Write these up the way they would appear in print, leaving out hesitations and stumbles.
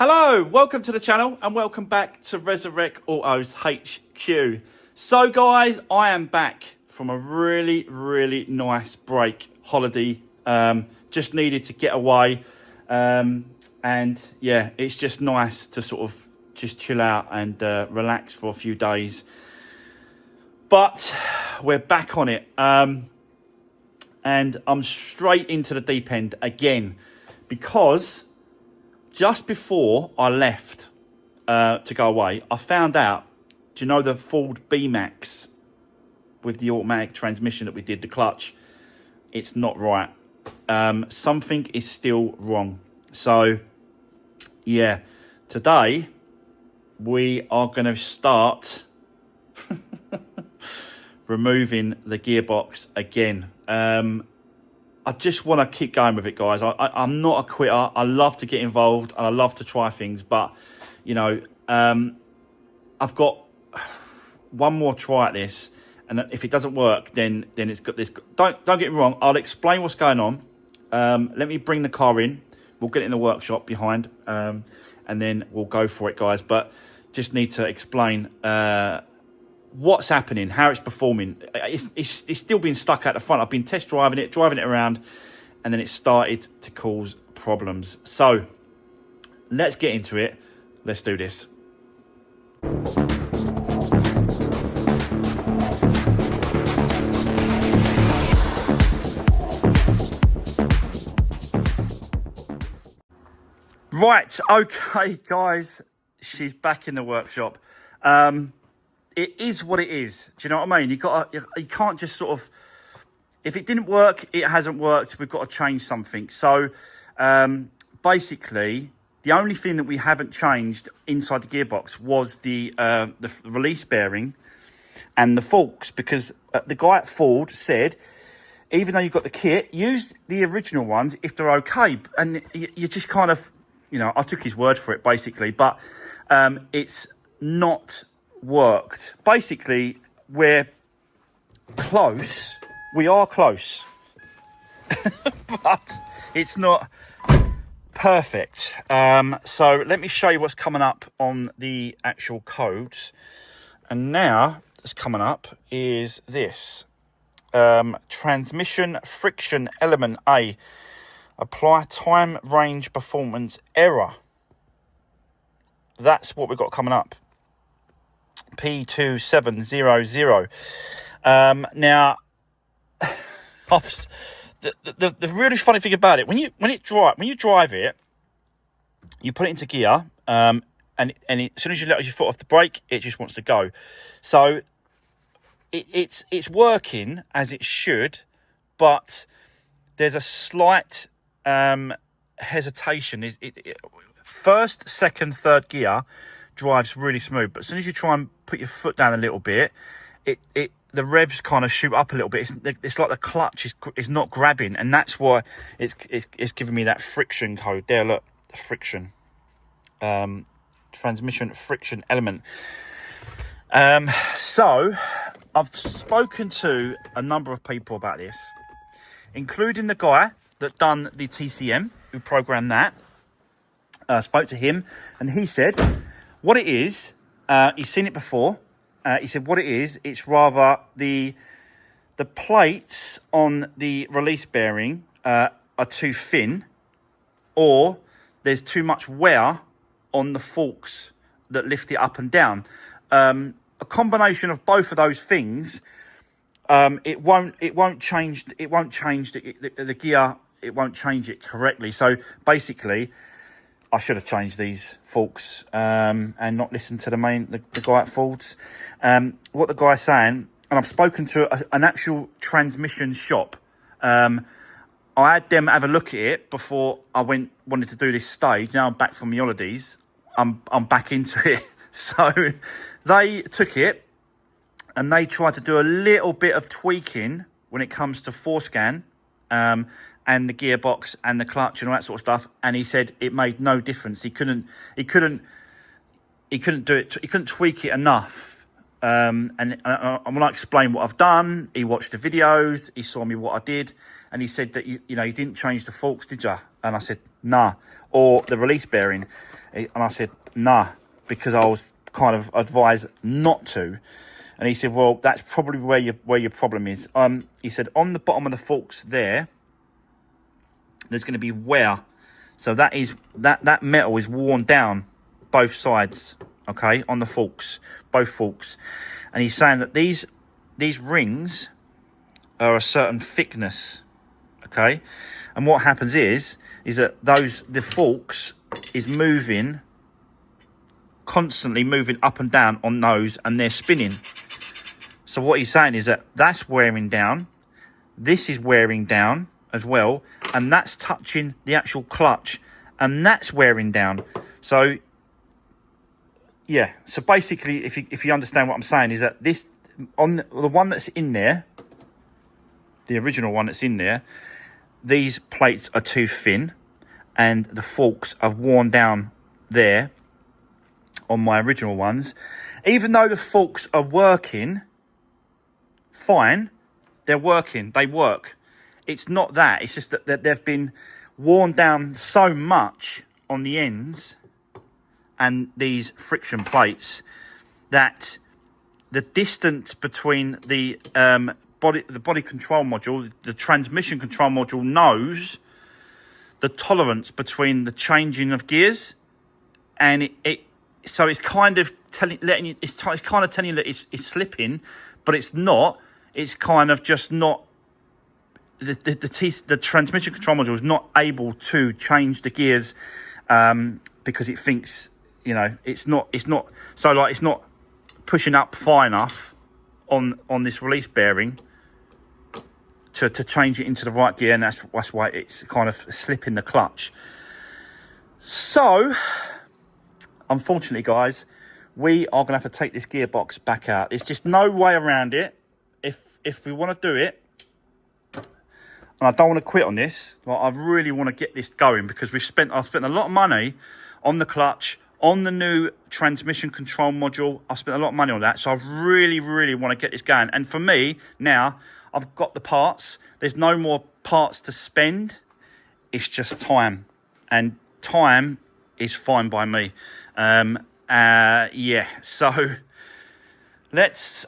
Hello, welcome to the channel and welcome back to Resurwreck Autos HQ. So guys, I am back from a really nice break, holiday. Just needed to get away. And yeah, it's just nice to sort of just chill out and relax for a few days. But we're back on it. And I'm straight into the deep end again because just before I left to go away, I found out, do you know the Ford BMax with the automatic transmission that we did, the clutch? It's not right. Something is still wrong. So, yeah, today we are going to start removing the gearbox again. I just want to keep going with it, guys. I'm not a quitter. I love to get involved and I love to try things. But, you know, I've got one more try at this. And if it doesn't work, then it's got this. Don't get me wrong. I'll explain what's going on. Let me bring the car in. We'll get it in the workshop behind. And then we'll go for it, guys. But just need to explain what's happening, how it's performing. It's still been stuck at the front. I've been test driving it around, and then it started to cause problems. So let's get into it. Let's do this. Right, okay, guys, she's back in the workshop. It is what it is. Do you know what I mean? You can't just sort of, if it didn't work, it hasn't worked. We've got to change something. So basically, the only thing that we haven't changed inside the gearbox was the release bearing and the forks, because the guy at Ford said, even though you've got the kit, use the original ones if they're okay. And you just kind of, you know, I took his word for it basically, but it's not worked. Basically, we're close. We are close, but it's not perfect. So let me show you what's coming up on the actual codes. And now what's coming up is this. Transmission friction element A. Apply time range performance error. That's what we've got coming up. P2700. Now, the really funny thing about it, when you drive it, you put it into gear, and as soon as you let your foot off the brake, it just wants to go. So it's working as it should, but there's a slight hesitation. First, second, third gear drives really smooth, but as soon as you try and put your foot down a little bit, the revs kind of shoot up a little bit. It's like the clutch is not grabbing, and that's why it's giving me that friction code there. Look, the friction, transmission friction element. So I've spoken to a number of people about this, including the guy that done the TCM, who programmed that. Spoke to him, and he said what it is, he's seen it before. He said what it is, it's rather the plates on the release bearing are too thin, or there's too much wear on the forks that lift it up and down. A combination of both of those things. It won't change the gear. It won't change it correctly. So basically, I should have changed these forks and not listened to the guy at Ford's. What the guy's saying, and I've spoken to an actual transmission shop. I had them have a look at it before I wanted to do this stage. Now I'm back from my holidays. I'm back into it. So they took it and they tried to do a little bit of tweaking when it comes to forescan. And the gearbox and the clutch and all that sort of stuff, and he said it made no difference. He couldn't do it. He couldn't tweak it enough. And I'm gonna explain what I've done. He watched the videos. He saw me what I did, and he said that you didn't change the forks, did you? And I said, nah. or the release bearing? And I said, nah, because I was kind of advised not to. And he said, well, that's probably where your problem is. He said, on the bottom of the forks there's going to be wear. So that metal is worn down both sides, okay, on the forks, both forks. And he's saying that these rings are a certain thickness, okay. And what happens is that the forks is constantly moving up and down on those, and they're spinning. So what he's saying is that that's wearing down. This is wearing down as well, and that's touching the actual clutch, and that's wearing down. So yeah, so basically, if you understand what I'm saying, is that this, on the one that's in there, the original one that's in there, these plates are too thin, and the forks are worn down there on my original ones. Even though the forks are working fine, they're working, they work. It's not that, it's just that they've been worn down so much on the ends and these friction plates that the distance between the body control module, the transmission control module, knows the tolerance between the changing of gears, and so it's kind of telling you that it's slipping, but it's not. It's kind of just not. The transmission control module is not able to change the gears because it thinks, you know, it's not. So like, it's not pushing up far enough on this release bearing to change it into the right gear, and that's why it's kind of slipping the clutch. So unfortunately, guys, we are going to have to take this gearbox back out. There's just no way around it. If we want to do it, and I don't want to quit on this, like, I really want to get this going, because I've spent a lot of money on the clutch, on the new transmission control module. I've spent a lot of money on that, so I really, really want to get this going. And for me, now, I've got the parts. There's no more parts to spend. It's just time. And time is fine by me. Yeah, so let's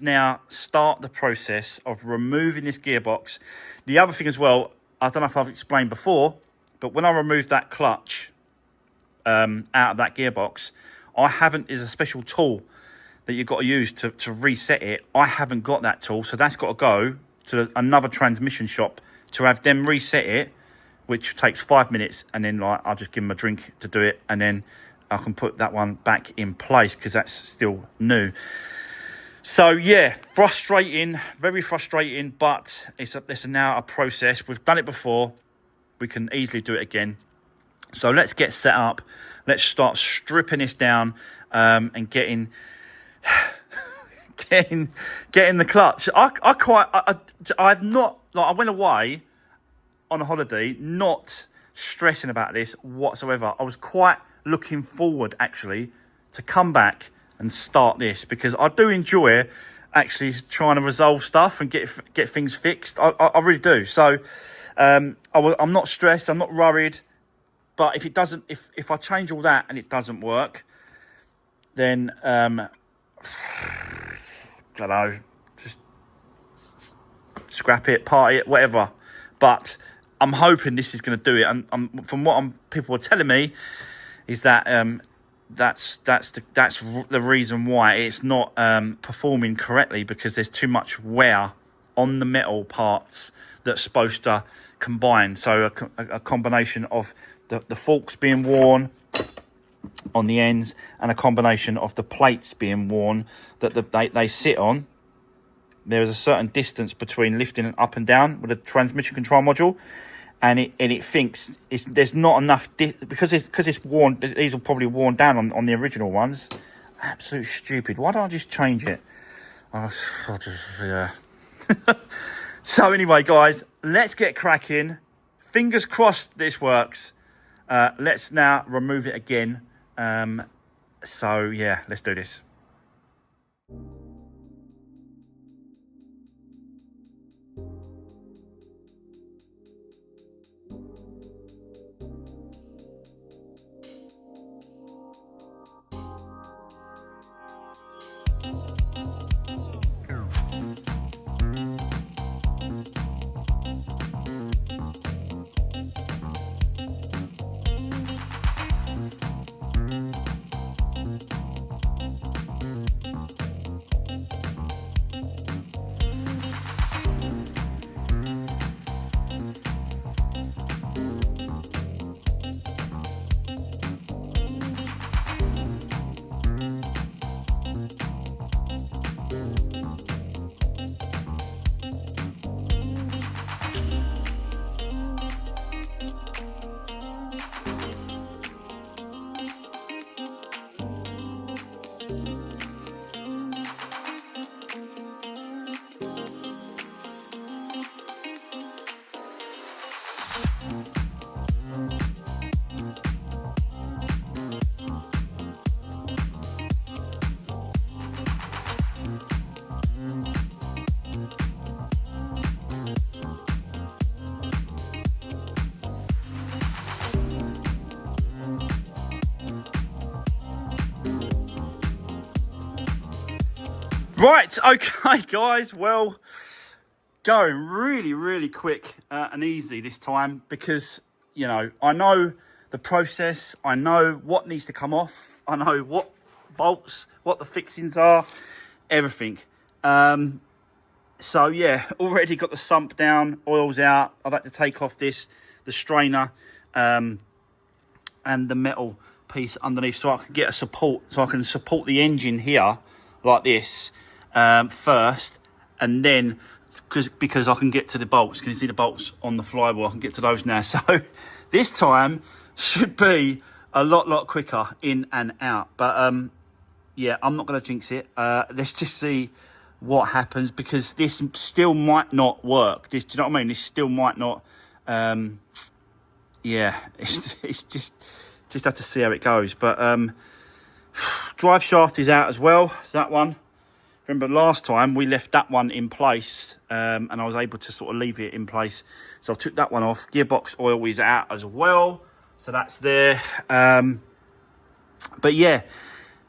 now start the process of removing this gearbox. The other thing as well, I don't know if I've explained before, but when I removed that clutch out of that gearbox, there's a special tool that you've got to use to reset it. I haven't got that tool, so that's got to go to another transmission shop to have them reset it, which takes 5 minutes, and then like I'll just give them a drink to do it, and then I can put that one back in place because that's still new. So yeah, frustrating, very frustrating, but it's now a process. We've done it before. We can easily do it again. So let's get set up. Let's start stripping this down and getting the clutch. I've not, like, I went away on a holiday not stressing about this whatsoever. I was quite looking forward actually to come back and start this, because I do enjoy actually trying to resolve stuff and get things fixed. I really do. So I'm not stressed, I'm not worried. But if it doesn't, if I change all that and it doesn't work, then I don't know, just scrap it, party it, whatever. But I'm hoping this is going to do it. And from what people are telling me, is that that's the reason why it's not performing correctly, because there's too much wear on the metal parts that's supposed to combine. So a combination of the forks being worn on the ends, and a combination of the plates being worn that they sit on. There is a certain distance between lifting it up and down with the transmission control module, and it thinks there's not enough because it's worn. These are probably worn down on the original ones. Absolute stupid. Why don't I just change it? Yeah. So anyway, guys, let's get cracking. Fingers crossed this works. Let's now remove it again. So yeah, let's do this. Right, okay, guys. Well, going really quick and easy this time because, you know, I know the process. I know what needs to come off. I know what bolts, what the fixings are, everything. So, yeah, already got the sump down, oil's out. I've had to take off the strainer and the metal piece underneath so I can get a support, so I can support the engine here like this first, and then because I can get to the bolts. Can you see the bolts on the flywheel? I can get to those now. So this time should be a lot quicker in and out. But yeah, I'm not going to jinx it. Let's just see what happens, because this still might not work. This, do you know what I mean? This still might not. Yeah, it's just have to see how it goes. But drive shaft is out as well. So that one. Remember last time we left that one in place, and I was able to sort of leave it in place. So I took that one off. Gearbox oil is out as well, so that's there. But yeah,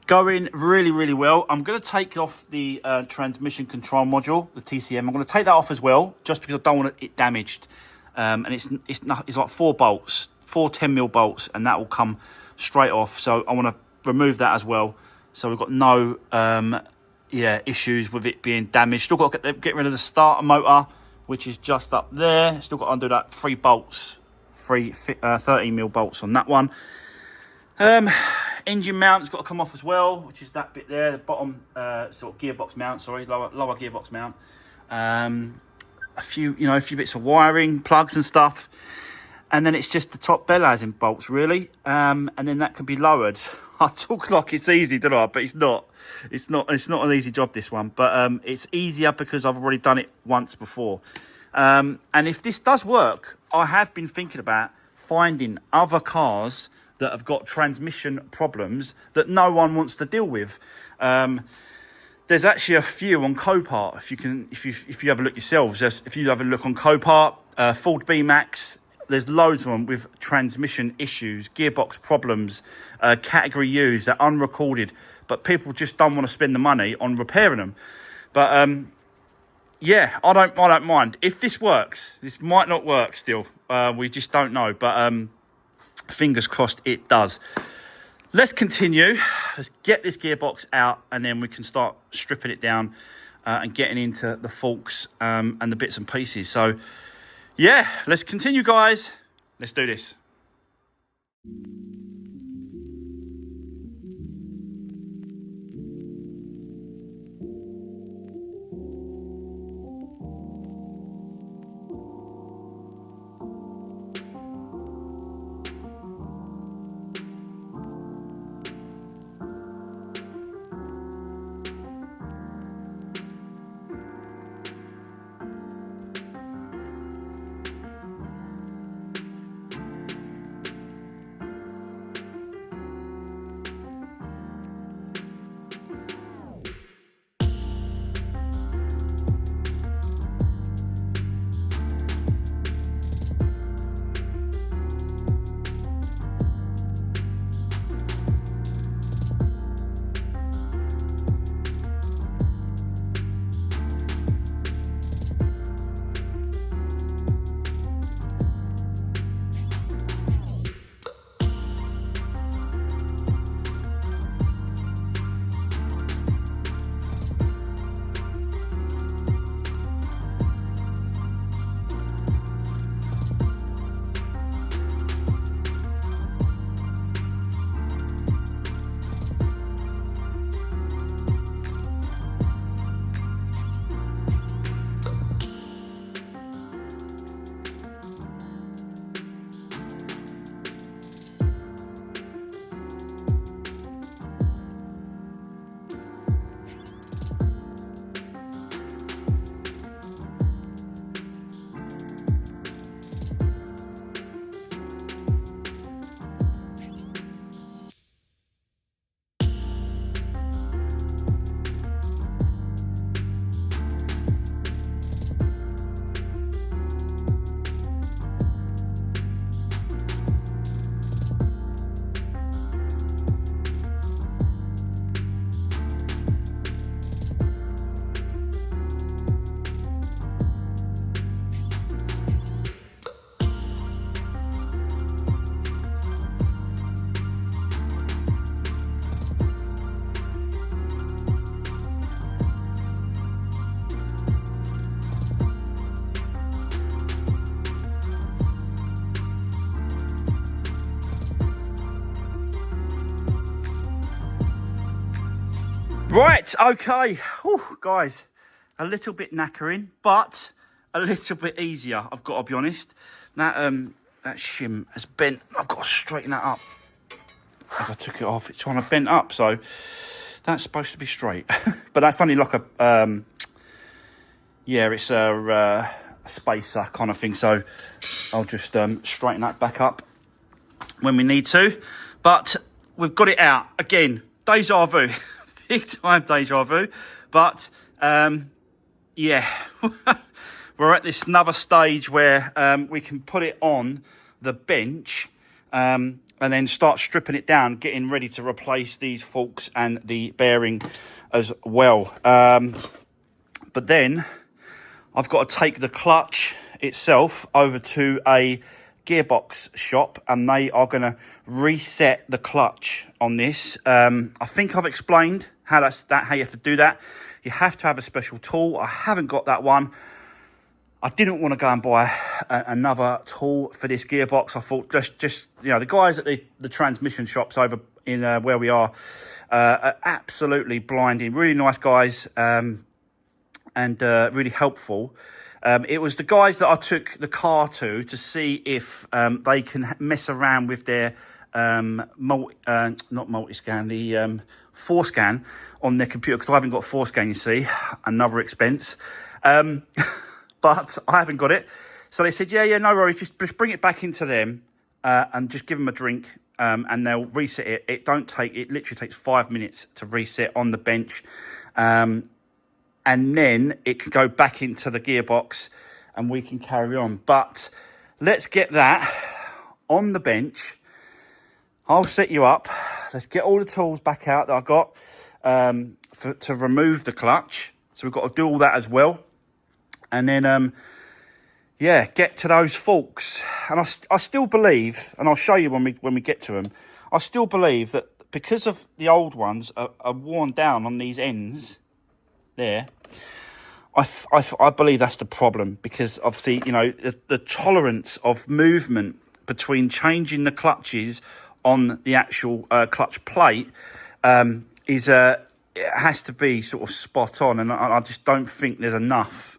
going really well. I'm going to take off the transmission control module, the TCM. I'm going to take that off as well, just because I don't want it damaged. And it's like 4 bolts, 4 10mm bolts, and that will come straight off. So I want to remove that as well. So we've got no issues with it being damaged. Still got to get rid of the starter motor, which is just up there. Still got to undo that 3 bolts, 13mm bolts on that one. Engine mount's got to come off as well, which is that bit there, the bottom sort of gearbox mount, sorry, lower gearbox mount. A few bits of wiring, plugs and stuff. And then it's just the top bell housing bolts, really. And then that can be lowered. I talk like it's easy, don't I? But it's not. It's not an easy job, this one. But it's easier because I've already done it once before. And if this does work, I have been thinking about finding other cars that have got transmission problems that no one wants to deal with. There's actually a few on Copart. If you have a look yourselves, if you have a look on Copart, Ford BMax, there's loads of them with transmission issues, gearbox problems, category U's, they're unrecorded, but people just don't want to spend the money on repairing them. But yeah, I don't mind. If this works, this might not work still. We just don't know, but fingers crossed it does. Let's continue. Let's get this gearbox out, and then we can start stripping it down and getting into the forks and the bits and pieces. So yeah, let's continue, guys. Let's do this. Right, okay. Whew, guys, a little bit knackering, but a little bit easier, I've got to be honest. That shim has bent. I've got to straighten that up. As I took it off, it's kind of bent up, so that's supposed to be straight. But that's only like a, yeah, it's a spacer kind of thing, so I'll just straighten that back up when we need to. But we've got it out. Again, deja vu. Big time deja vu. But, yeah, we're at this another stage where we can put it on the bench and then start stripping it down, getting ready to replace these forks and the bearing as well. But then I've got to take the clutch itself over to a gearbox shop, and they are going to reset the clutch on this. I think I've explained how how you have to do that. You have to have a special tool. I haven't got that one. I didn't want to go and buy another tool for this gearbox. I thought just you know, the guys at the transmission shops over in where we are absolutely blinding. Really nice guys and really helpful. It was the guys that I took the car to see if they can mess around with their not multi-scan, the 4Scan on their computer, because I haven't got 4Scan, you see, another expense. But I haven't got it. So they said, yeah, no worries, just bring it back into them and just give them a drink and they'll reset it. It literally takes 5 minutes to reset on the bench. And then it can go back into the gearbox and we can carry on. But let's get that on the bench. I'll set you up. Let's get all the tools back out that I got to remove the clutch. So we've got to do all that as well. And then, yeah, get to those forks. And I still believe, and I'll show you when we get to them, I still believe that because of the old ones are worn down on these ends there, I believe that's the problem, because obviously, you know, the tolerance of movement between changing the clutches on the actual clutch plate it has to be sort of spot on, and I just don't think there's enough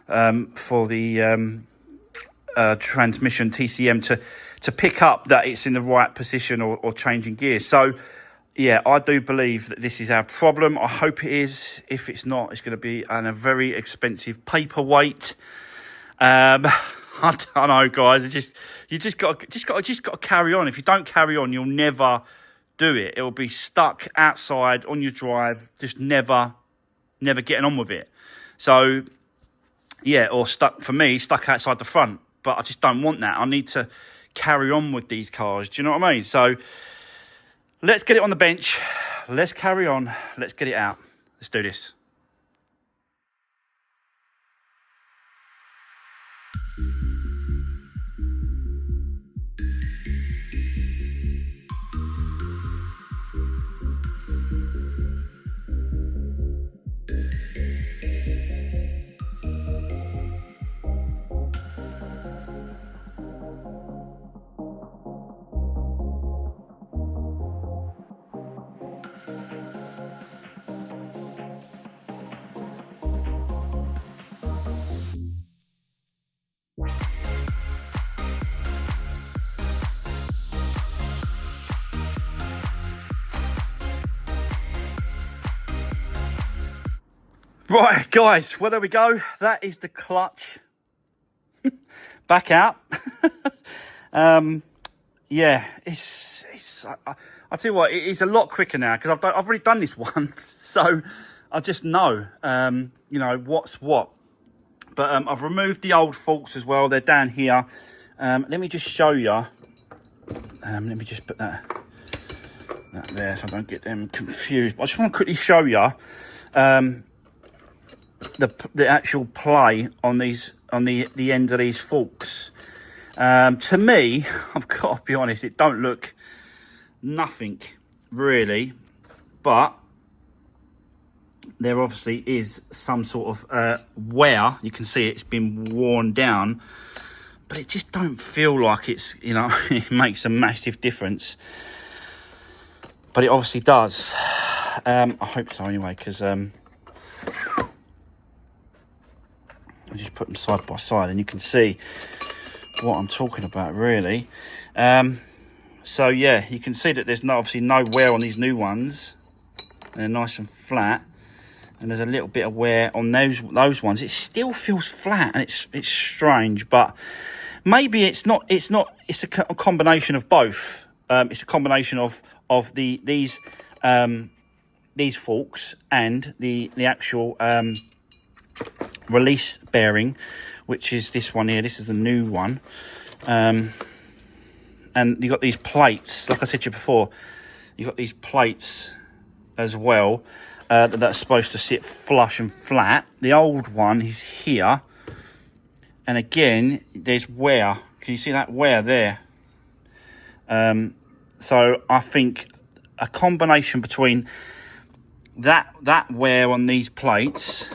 for the transmission TCM to pick up that it's in the right position or changing gears. So yeah, I do believe that this is our problem. I hope it is. If it's not, it's going to be a very expensive paperweight. I don't know, guys. It's you just got to carry on. If you don't carry on, you'll never do it. It will be stuck outside on your drive, just never getting on with it. So yeah, or stuck outside the front. But I just don't want that. I need to carry on with these cars. Do you know what I mean? So let's get it on the bench. Let's carry on. Let's get it out. Let's do this. Right, guys, well, there we go. That is the clutch back out. Yeah, I'll tell you what, it's a lot quicker now because I've already done this once, so I just know, you know, what's what. But I've removed the old forks as well. They're down here. Let me just show you. Let me just put that there so I don't get them confused. But I just want to quickly show you the actual play on these the end of these forks. To me, I've got to be honest, it don't look nothing really, but there obviously is some sort of wear. You can see it's been worn down, but it just don't feel like it's, you know, it makes a massive difference, but it obviously does. I hope so anyway, because I just put them side by side and you can see what I'm talking about, really. So yeah, you can see that there's obviously no wear on these new ones. They're nice and flat, and there's a little bit of wear on those ones. It still feels flat, and it's strange, but maybe it's not. It's a combination of both. It's a combination of these forks and the actual release bearing, which is this one here. This is the new one. And you've got these plates, like I said to you before, you've got these plates as well, that's supposed to sit flush and flat. The old one is here, and again, there's wear. Can you see that wear there? So I think a combination between that wear on these plates,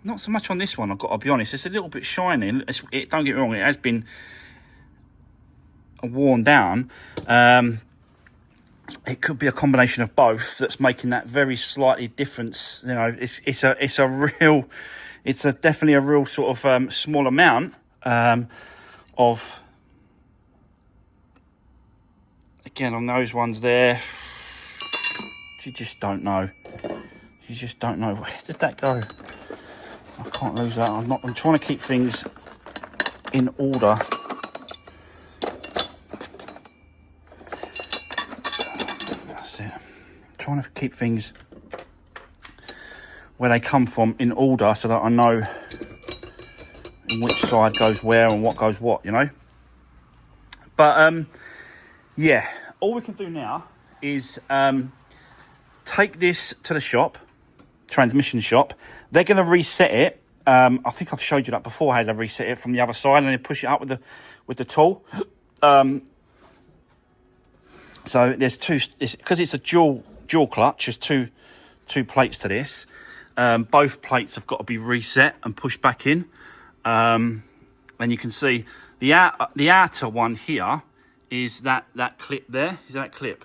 not so much on this one, I've got to be honest. It's a little bit shiny. Don't get me wrong, it has been worn down. It could be a combination of both that's making that very slightly difference. You know, it's definitely a real sort of small amount of. Again, on those ones there, you just don't know. You just don't know. Where did that go? I can't lose that. I'm trying to keep things in order. That's it. I'm trying to keep things where they come from in order, so that I know which side goes where and what goes what, you know. But yeah, all we can do now is take this to the shop, transmission shop. They're going to reset it. I think I've showed you that before, how they reset it from the other side, and then push it up with the tool. So there's two, because it's a dual clutch. There's two plates to this. Both plates have got to be reset and pushed back in. And you can see the outer one here is that clip there. Is that clip?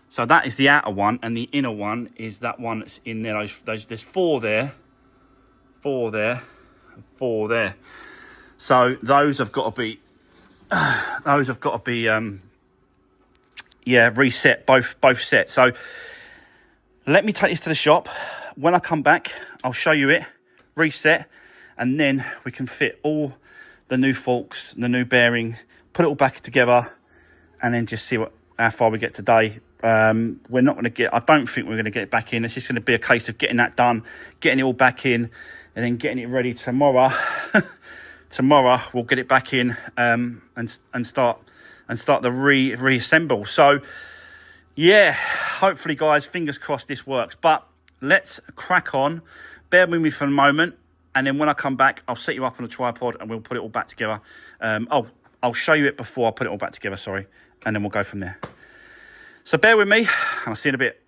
So that is the outer one, and the inner one is that one that's in there. There's four there, four there, and four there. So those have got to be, yeah, reset, both set. So let me take this to the shop. When I come back, I'll show you it, reset, and then we can fit all the new forks, the new bearing, put it all back together, and then just see how far we get today. We're not going to get, I don't think we're going to get it back in. It's just going to be a case of getting that done, getting it all back in, and then getting it ready tomorrow. Tomorrow we'll get it back in and start the reassemble. So yeah, hopefully guys, fingers crossed this works. But let's crack on. Bear with me for a moment, and then when I come back, I'll set you up on a tripod and we'll put it all back together. I'll show you it before I put it all back together, sorry, and then we'll go from there. So bear with me, and I'll see you in a bit.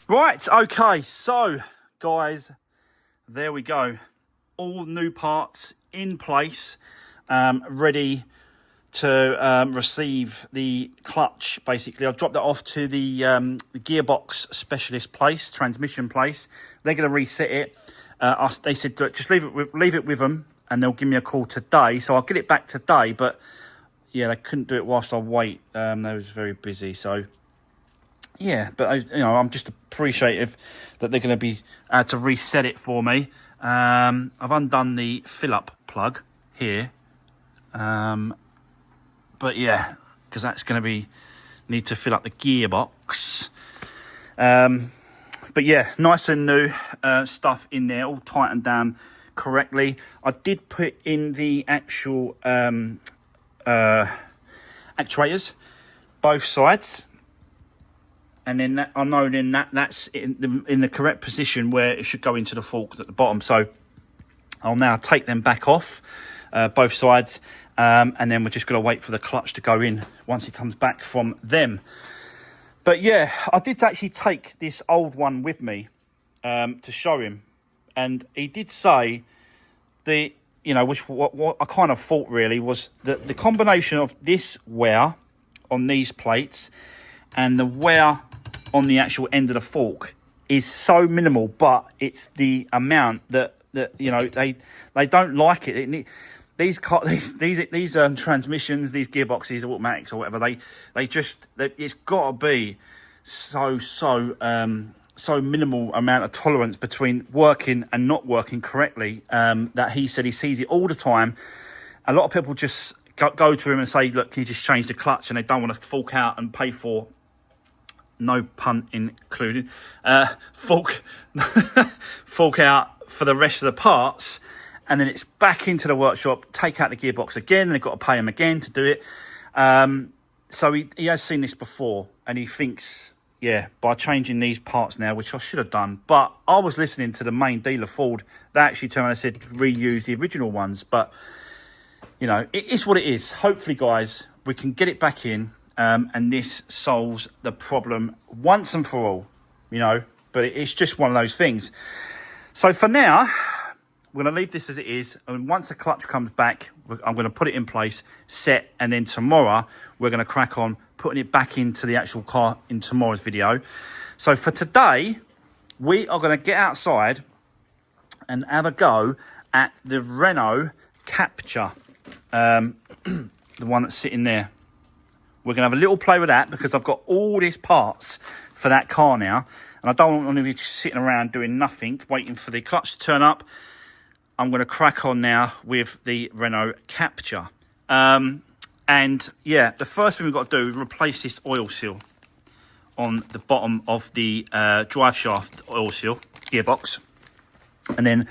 Right, okay, so guys, there we go. All new parts in place, ready to receive the clutch. Basically, I've dropped that off to the gearbox specialist place, transmission place. They're going to reset it. They said just leave it with them, and they'll give me a call today. So I'll get it back today. But yeah, they couldn't do it whilst I wait. They was very busy. So yeah, but I'm just appreciative that they're going to be able to reset it for me. I've undone the fill-up plug here. But yeah, because that's going to need to fill up the gearbox. But yeah, nice and new stuff in there, all tightened down correctly. I did put in the actual actuators, both sides. And then I know that's in the correct position where it should go into the fork at the bottom. So I'll now take them back off, both sides. And then we're just going to wait for the clutch to go in once it comes back from them. But yeah, I did actually take this old one with me to show him. And he did say what I kind of thought really was that the combination of this wear on these plates and the wear on the actual end of the fork is so minimal, but it's the amount that they don't like it. These transmissions, these gearboxes, automatics or whatever, it's got to be so minimal amount of tolerance between working and not working correctly, that he said he sees it all the time. A lot of people just go to him and say, look, can you just change the clutch? And they don't want to fork out and pay for, no pun included, fork out for the rest of the parts. And then it's back into the workshop, take out the gearbox again, and they've got to pay him again to do it. So he has seen this before, and he thinks, yeah, by changing these parts now, which I should have done. But I was listening to the main dealer, Ford. They actually turned around and said reuse the original ones. But, it is what it is. Hopefully, guys, we can get it back in, and this solves the problem once and for all, But it's just one of those things. So for now, we're going to leave this as it is, and once the clutch comes back, I'm going to put it in place, set, and then tomorrow we're going to crack on putting it back into the actual car in tomorrow's video. So for today, we are going to get outside and have a go at the Renault Captur, the one that's sitting there. We're going to have a little play with that because I've got all these parts for that car now, and I don't want to be just sitting around doing nothing, waiting for the clutch to turn up. I'm going to crack on now with the Renault Captur. And yeah, the first thing we've got to do is replace this oil seal on the bottom of the drive shaft oil seal, gearbox. And then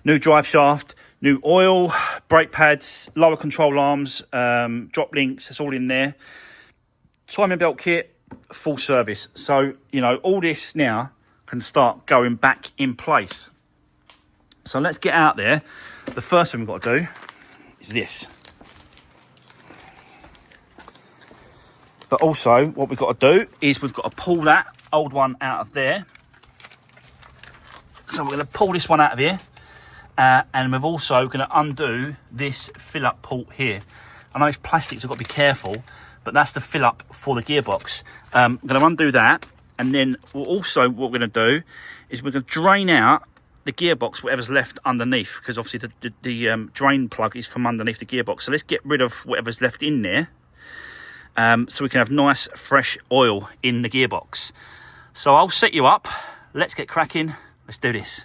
new drive shaft, new oil, brake pads, lower control arms, drop links, it's all in there. Timing belt kit, full service. So, all this now can start going back in place. So let's get out there. The first thing we've got to do is this. But also what we've got to do is we've got to pull that old one out of there. So we're going to pull this one out of here. And we're also going to undo this fill-up port here. I know it's plastic, so I've got to be careful. But that's the fill-up for the gearbox. I'm going to undo that. And then what we're going to do is we're going to drain out the gearbox, whatever's left underneath, because obviously the drain plug is from underneath the gearbox. So let's get rid of whatever's left in there, so we can have nice fresh oil in the gearbox. So I'll set you up. Let's get cracking. Let's do this.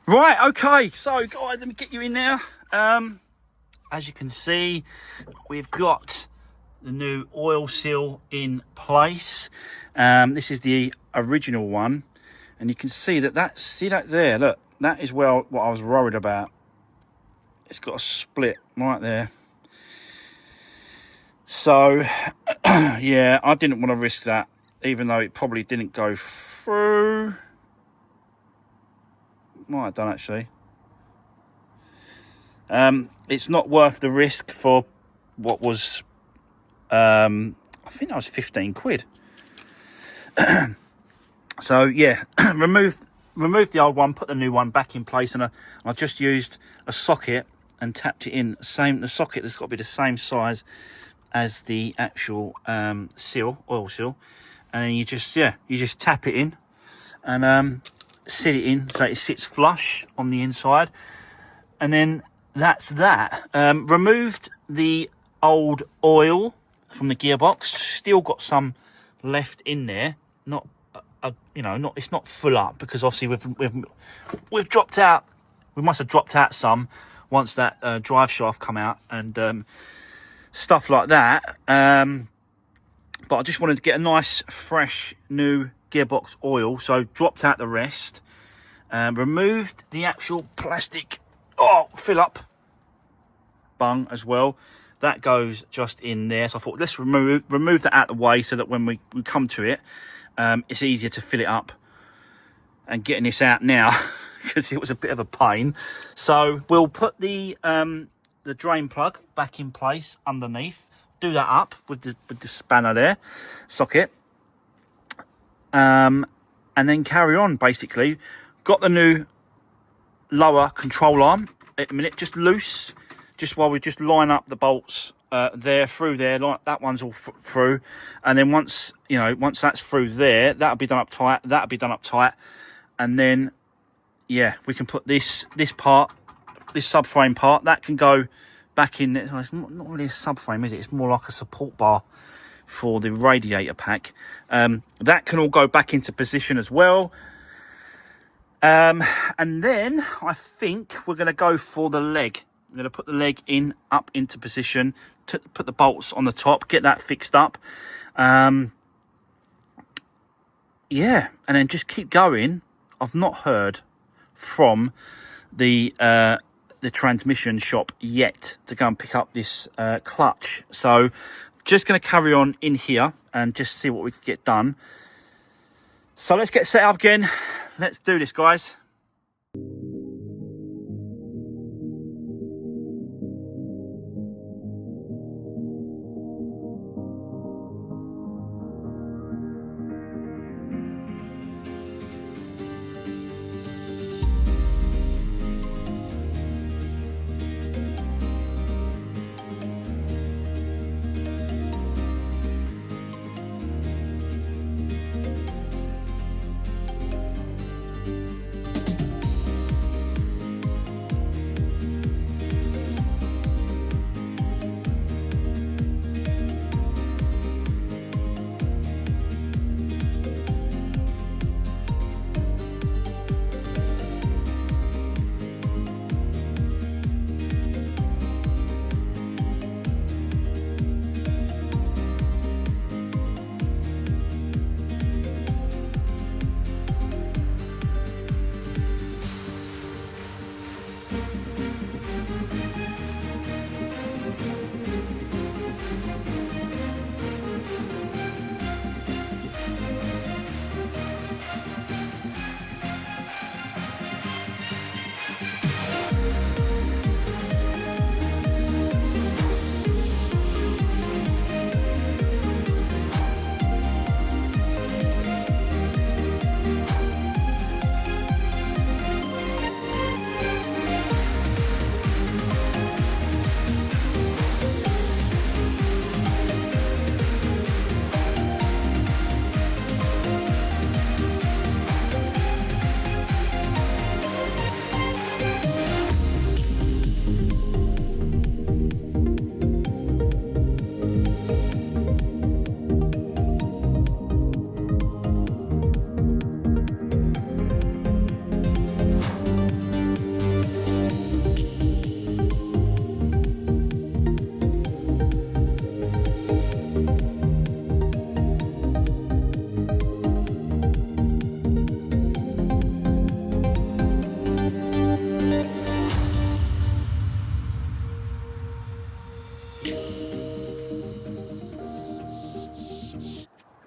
Right, okay, so guys, let me get you in there. As you can see, we've got the new oil seal in place. This is the original one, and you can see that see that there, look, that is what I was worried about. It's got a split right there. So yeah, I didn't want to risk that, even though it probably didn't go through. Might have done actually. It's not worth the risk for what was I think that was 15 quid. So yeah, remove the old one, put the new one back in place, and I just used a socket and tapped it in. The socket has got to be the same size as the actual oil seal, and you just tap it in and sit it in so it sits flush on the inside, and then that's that. Removed the old oil from the gearbox. Still got some left in there. Not it's not full up, because obviously we've dropped out. We must have dropped out some once that drive shaft come out and stuff like that. But I just wanted to get a nice fresh new gearbox oil, so dropped out the rest. Removed the actual plastic fill up bung as well. That goes just in there, so I thought let's remove that out of the way, so that when we come to it, it's easier to fill it up. And getting this out now because it was a bit of a pain. So we'll put the drain plug back in place underneath, do that up with the spanner there, socket, and then carry on. Basically got the new lower control arm at the minute just loose, just while we just line up the bolts through there, like that one's all through, and then once that's through there, that'll be done up tight, and then yeah, we can put this subframe part that can go back in. It's not really a subframe, is it? It's more like a support bar for the radiator pack. That can all go back into position as well. And then I think we're going to go for the leg. I'm going to put the leg up into position, put the bolts on the top, get that fixed up. Yeah, and then just keep going. I've not heard from the transmission shop yet to go and pick up this clutch. So just going to carry on in here and just see what we can get done. So let's get set up again. Let's do this, guys.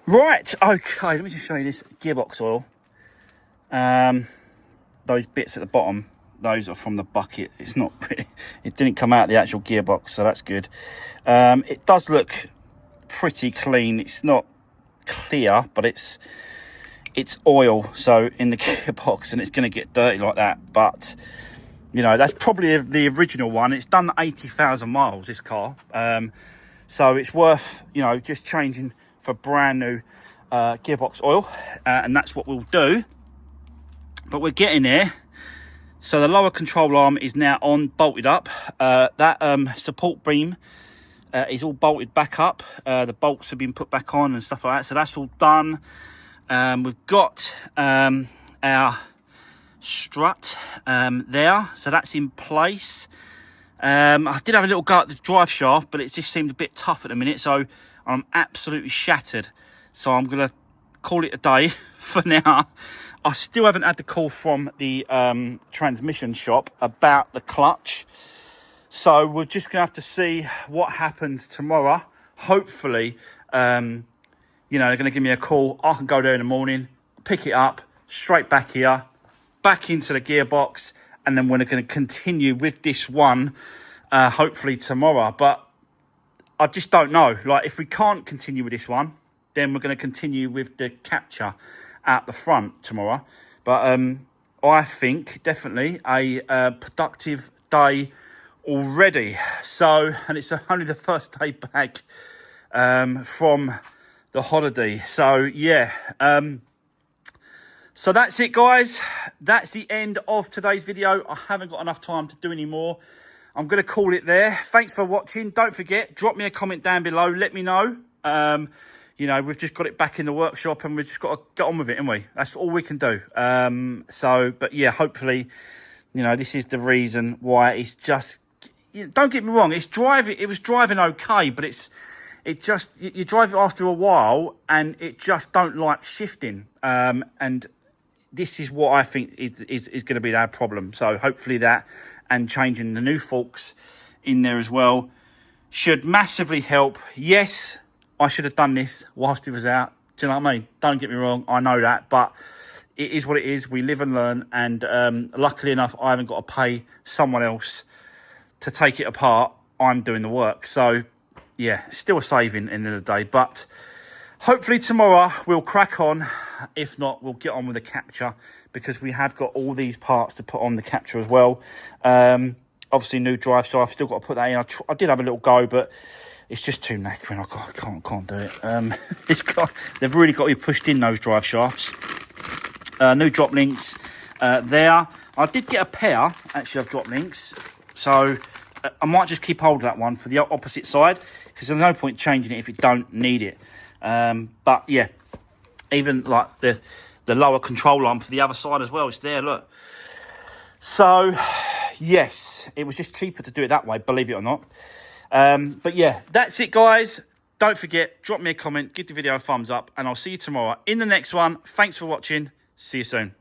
Right, okay, let me just show you this gearbox oil. Those bits at the bottom, those are from the bucket. It's not really, it didn't come out of the actual gearbox, so that's good. It does look pretty clean. It's not clear, but it's oil, so in the gearbox, and it's going to get dirty like that. But you know, that's probably the original one. It's done 80,000 miles, this car, so it's worth, you know, just changing for brand new gearbox oil, and that's what we'll do. But we're getting there. So the lower control arm is now on, bolted up. That support beam is all bolted back up. The bolts have been put back on and stuff like that, so that's all done. We've got our strut there, so that's in place. I did have a little go at the drive shaft, but it just seemed a bit tough at the minute, so I'm absolutely shattered. So I'm gonna call it a day for now. I still haven't had the call from the transmission shop about the clutch, so we're just gonna have to see what happens tomorrow. Hopefully, you know, they're gonna give me a call. I can go there in the morning, pick it up, straight back here, back into the gearbox, and then we're going to continue with this one, hopefully tomorrow. But I just don't know. Like, if we can't continue with this one, then we're going to continue with the Captur out the front tomorrow. But I think definitely a productive day already. So, and it's only the first day back from the holiday. So yeah, so that's it, guys. That's the end of today's video. I haven't got enough time to do any more. I'm going to call it there. Thanks for watching. Don't forget, drop me a comment down below. Let me know. You know, we've just got it back in the workshop and we've just got to get on with it, haven't we? That's all we can do. But yeah, hopefully, you know, this is the reason why it's just, you know, don't get me wrong, it was driving okay, but you drive it after a while and it just don't like shifting. And this is what I think is going to be our problem. So hopefully that, and changing the new forks in there as well, should massively help. Yes, I should have done this whilst it was out. Do you know what I mean? Don't get me wrong, I know that, but it is what it is. We live and learn, and luckily enough, I haven't got to pay someone else to take it apart. I'm doing the work. So yeah, still a saving in the end of the day. But hopefully tomorrow we'll crack on. If not, we'll get on with the Captur, because we have got all these parts to put on the Captur as well. Obviously new drive, so I've still got to put that in. I did have a little go, but it's just too knackering. I can't do it. They've really got to be pushed in, those drive shafts. New drop links there. I did get a pair actually of drop links, so I might just keep hold of that one for the opposite side, because there's no point changing it if you don't need it. But yeah, even like the lower control arm for the other side as well, it's there, look. So yes, it was just cheaper to do it that way, believe it or not. But yeah, that's it, guys. Don't forget, drop me a comment, give the video a thumbs up, and I'll see you tomorrow in the next one. Thanks for watching. See you soon.